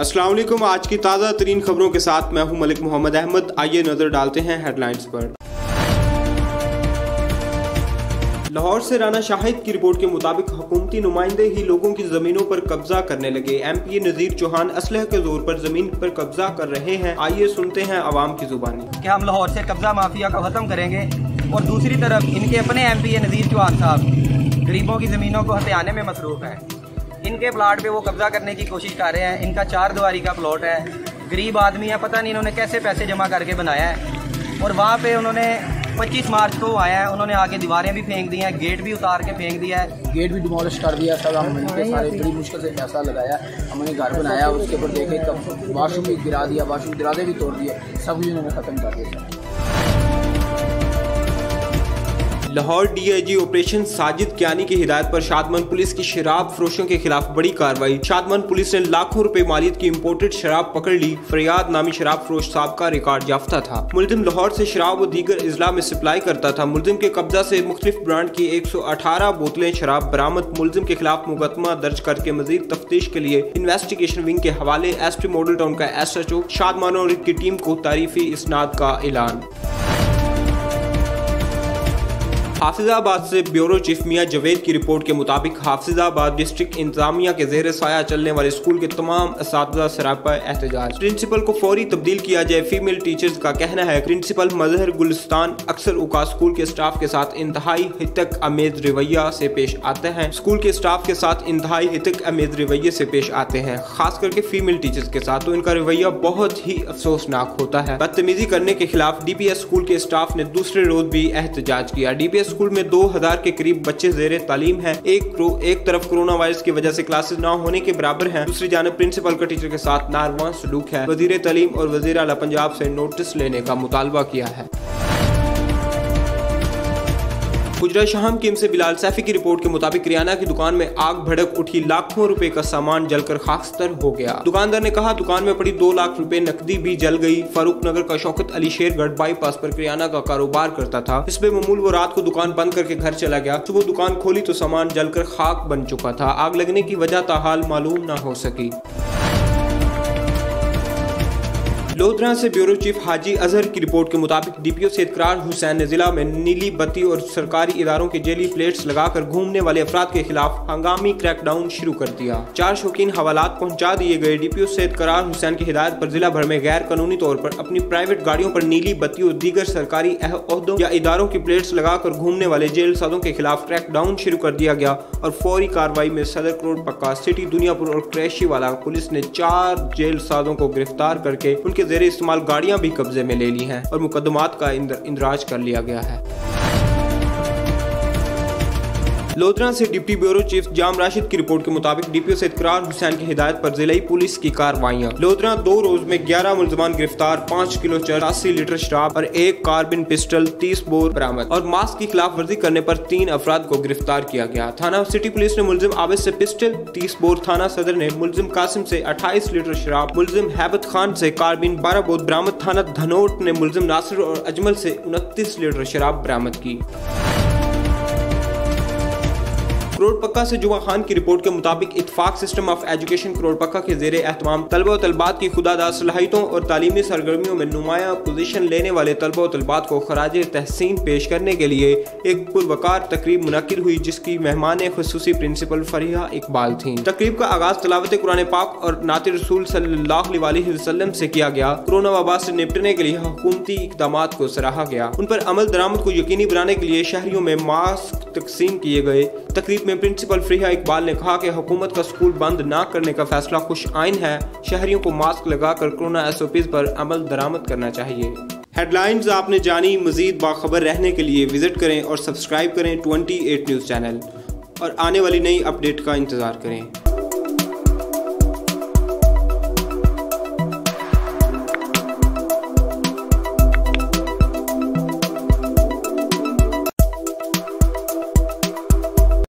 अस्सलाम वालेकुम। आज की ताज़ा तरीन खबरों के साथ मैं हूं मलिक मोहम्मद अहमद। आइए नजर डालते हैं हेडलाइंस पर। लाहौर से राना शाहिद की रिपोर्ट के मुताबिक हुकूमती नुमाइंदे ही लोगों की जमीनों पर कब्जा करने लगे। MP नज़ीर चौहान असलह के जोर पर जमीन पर कब्जा कर रहे हैं। आइए सुनते हैं आवाम की जुबानी। कि हम लाहौर से कब्जा माफिया को खत्म करेंगे और दूसरी तरफ इनके अपने MP नज़ीर चौहान साहब गरीबों की जमीनों को हथियाने में मसरूफ है। इनके प्लाट पे वो कब्जा करने की कोशिश कर रहे हैं। इनका 4 दीवारी का प्लॉट है, गरीब आदमी है, पता नहीं इन्होंने कैसे पैसे जमा करके बनाया है। और वहाँ पे उन्होंने 25 मार्च को आया है, उन्होंने आगे दीवारें भी फेंक दी हैं, गेट भी उतार के फेंक दिया है, गेट भी डिमोलिश कर दिया। सब हमने सारे बड़ी मुश्किल से पैसा लगाया, हमने घर बनाया, उसके ऊपर देखे कब वाशरूम भी गिरा दिया, वाशरूम दरवाजे भी तोड़ दिए, सब भी उन्होंने खत्म कर दिया। लाहौर DIG ऑपरेशन साजिद कियानी की हिदायत पर शादमंद पुलिस की शराब फरोशों के खिलाफ बड़ी कार्रवाई। शादमंद पुलिस ने लाखों रुपए मालियत की इंपोर्टेड शराब पकड़ ली। फरियाद नामी शराब फरोश साहब का रिकॉर्ड याफ्ता था। मुलजिम लाहौर से शराब व दीगर इजला में सप्लाई करता था। मुलजिम के कब्जा से मुख्तलिफ ब्रांड की 118 बोतलें शराब बरामद। मुलजिम के खिलाफ मुकदमा दर्ज करके मजीद तफ्तीश के लिए इन्वेस्टिगेशन विंग के हवाले SP मॉडल टाउन का SHO शादमान और की टीम को तारीफी इसनाद का ऐलान। हाफिजाबाद से ब्यूरो चीफ मियां जवेद की रिपोर्ट के मुताबिक हाफिजाबाद डिस्ट्रिक्ट इंतजामिया के ज़ेर साया चलने वाले स्कूल के तमाम असातिज़ा सरापा एहतजाज। प्रिंसिपल को फौरी तब्दील किया जाए। फीमेल टीचर्स का कहना है प्रिंसिपल मजहर गुलिस्तान अक्सर उका स्कूल के स्टाफ के साथ इंतहाई हितक अमेज रवैया से पेश आते हैं। स्कूल के स्टाफ के साथ इंतहाई हितक अमेज रवैये से पेश आते हैं, खास करके फीमेल टीचर्स के साथ तो इनका रवैया बहुत ही अफसोसनाक होता है। बदतमीजी करने के खिलाफ DPS स्कूल के स्टाफ ने दूसरे रोज भी एहतजाज किया। DPS स्कूल में 2000 के करीब बच्चे जेरे तालीम हैं। एक तरफ कोरोना वायरस की वजह से क्लासेस ना होने के बराबर हैं, दूसरी जानब प्रिंसिपल का टीचर के साथ नारवा सलूक है। वजीर तालीम और वजीर आला पंजाब से नोटिस लेने का मुतालबा किया है। गुजरा शाम की MC बिलाल सैफी की रिपोर्ट के मुताबिक किराना की दुकान में आग भड़क उठी, लाखों रुपए का सामान जलकर खाकस्तर हो गया। दुकानदार ने कहा दुकान में पड़ी 2 लाख रुपए नकदी भी जल गई। फारूक नगर का शौकत अली शेरगढ़ बाईपास पर किराना का कारोबार करता था। इस पे मामूल वो रात को दुकान बंद करके घर चला गया। सुबह दुकान खोली तो सामान जलकर खाक बन चुका था। आग लगने की वजह ताहाल मालूम न हो सकी। लोधरा से ब्यूरो चीफ हाजी अजहर की रिपोर्ट के मुताबिक DPO से इकरार हुसैन ने जिला में नीली बत्ती और सरकारी इदारों के जेली प्लेट्स लगाकर घूमने वाले अफराद के खिलाफ हंगामी क्रैकडाउन शुरू कर दिया। 4 शौकीन हवालात पहुंचा दिए गए। DPO से इकरार हुसैन की हिदायत पर जिला भर में गैर कानूनी तौर पर अपनी प्राइवेट गाड़ियों पर नीली बत्ती और दीगर सरकारी ओहदों या इदारों की प्लेट्स लगाकर घूमने वाले जेल सादों के खिलाफ क्रैकडाउन शुरू कर दिया गया और फौरी कार्रवाई में सदर करोड़ पक्का सिटी दुनियापुर और क्रैशी वाला पुलिस ने 4 जेल सादों को गिरफ्तार करके उनके जेर इस्तेमाल गाड़ियां भी कब्जे में ले ली हैं और मुकदमात का इंदराज कर लिया गया है। लोधरा से डिप्टी ब्यूरो चीफ जाम राशिद की रिपोर्ट के मुताबिक DPO से इकरार हुसैन की हिदायत पर जिलाई पुलिस की कार्रवाइयां। लोधरा 2 रोज में 11 मुलजमान गिरफ्तार, 5 किलो चरस, 80 लीटर शराब और 1 कार्बिन पिस्टल, 30 बोर बरामद और मास्क की खिलाफ वर्जी करने पर 3 अफराद को गिरफ्तार किया गया। थाना सिटी पुलिस ने मुलजिम आबिद से पिस्टल, 30 बोर, थाना सदर ने मुलजिम कासिम से 28 लीटर शराब, मुलजिम हैबत खान से कार्बिन 12 बोर बरामद। थाना धनोट ने मुलजिम नासिर और अजमल से 29 लीटर शराब बरामद की। करोड़पक्का से जुमा खान की रिपोर्ट के मुताबिक इत्तफाक सिस्टम ऑफ एजुकेशन करोड़पक्का के जेर एहतमाम तलबा और तलबात की खुदादार सलाहियतों और तालीमी सरगर्मियों में नुमाया पोजीशन लेने वाले तलबा और तलबात को खराज तहसीन पेश करने के लिए एक पुरवकार तकरीब मुनक्किद हुई, जिसकी मेहमान खुसूसी प्रिंसिपल फरीहा इकबाल थी। तकरीब का आगाज तलावत कुरान पाक और नात रसूल सल्लल्लाहु अलैहि वसल्लम से किया गया। कोरोना वबा से निपटने के लिए हुकूमती इक़दामात को सराहा गया। उन पर अमल दरामद को यकीनी बनाने के लिए शहरियों में मास्क तकसीम किए गए। तकरीब में प्रिंसिपल फरीहा इकबाल ने कहा कि हुकूमत का स्कूल बंद न करने का फैसला खुश आइन है। शहरियों को मास्क लगाकर कोरोना SOPs पर अमल दरामद करना चाहिए। हेडलाइंस आपने जानी। मजीद बाखबर रहने के लिए विजिट करें और सब्सक्राइब करें 28 न्यूज़ चैनल और आने वाली नई अपडेट का इंतज़ार करें।